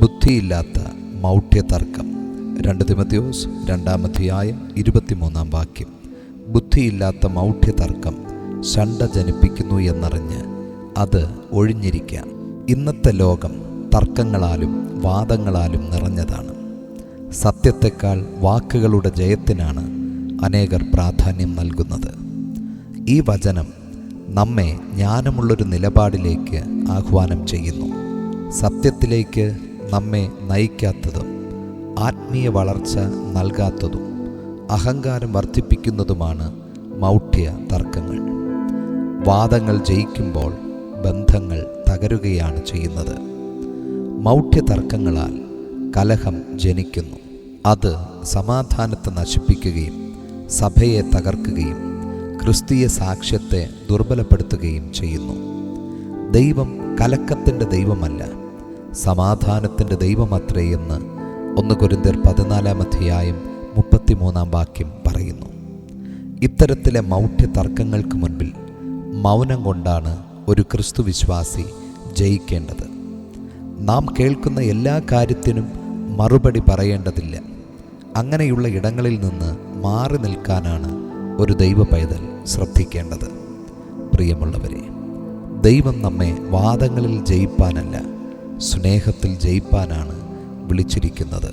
ബുദ്ധിയില്ലാത്ത മൗഢ്യതർക്കം. 2 തിമോഥെയോസ് 2:23 ബുദ്ധിയില്ലാത്ത മൗഢ്യതർക്കം ശണ്ഠ ജനിപ്പിക്കുന്നു എന്നറിഞ്ഞ് അത് ഒഴിഞ്ഞിരിക്കാം. ഇന്നത്തെ ലോകം തർക്കങ്ങളാലും വാദങ്ങളാലും നിറഞ്ഞതാണ്. സത്യത്തെക്കാൾ വാക്കുകളുടെ ജയത്തിനാണ് അനേകർ പ്രാധാന്യം നൽകുന്നത്. ഈ വചനം നമ്മെ ജ്ഞാനമുള്ളൊരു നിലപാടിലേക്ക് ആഹ്വാനം ചെയ്യുന്നു. സത്യത്തിലേക്ക് നമ്മെ നയിക്കാത്തതും ആത്മീയ വളർച്ച നൽകാത്തതും അഹങ്കാരം വർദ്ധിപ്പിക്കുന്നതുമാണ് മൗഢ്യ തർക്കങ്ങൾ. വാദങ്ങൾ ജയിക്കുമ്പോൾ ബന്ധങ്ങൾ തകരുകയാണ് ചെയ്യുന്നത്. മൗഢ്യ തർക്കങ്ങളാൽ കലഹം ജനിക്കുന്നു. അത് സമാധാനത്തെ നശിപ്പിക്കുകയും സഭയെ തകർക്കുകയും ക്രിസ്തീയ സാക്ഷ്യത്തെ ദുർബലപ്പെടുത്തുകയും ചെയ്യുന്നു. ദൈവം കലക്കത്തിൻ്റെ ദൈവമല്ല, സമാധാനത്തിൻ്റെ ദൈവമത്രേ എന്ന് 1 കൊരിന്ത്യർ 14:33 പറയുന്നു. ഇത്തരത്തിലെ മൗഢ്യ തർക്കങ്ങൾക്ക് മുൻപിൽ മൗനം കൊണ്ടാണ് ഒരു ക്രിസ്തു വിശ്വാസി ജയിക്കേണ്ടത്. നാം കേൾക്കുന്ന എല്ലാ കാര്യത്തിനും മറുപടി പറയേണ്ടതില്ല. അങ്ങനെയുള്ള ഇടങ്ങളിൽ നിന്ന് മാറി നിൽക്കാനാണ് ഒരു ദൈവ പൈതൽ ശ്രദ്ധിക്കേണ്ടത്. പ്രിയമുള്ളവരെ, ദൈവം നമ്മെ വാദങ്ങളിൽ ജയിപ്പാനല്ല, സ്നേഹത്തിൽ ജയിപ്പാനാണ് വിളിച്ചിരിക്കുന്നത്.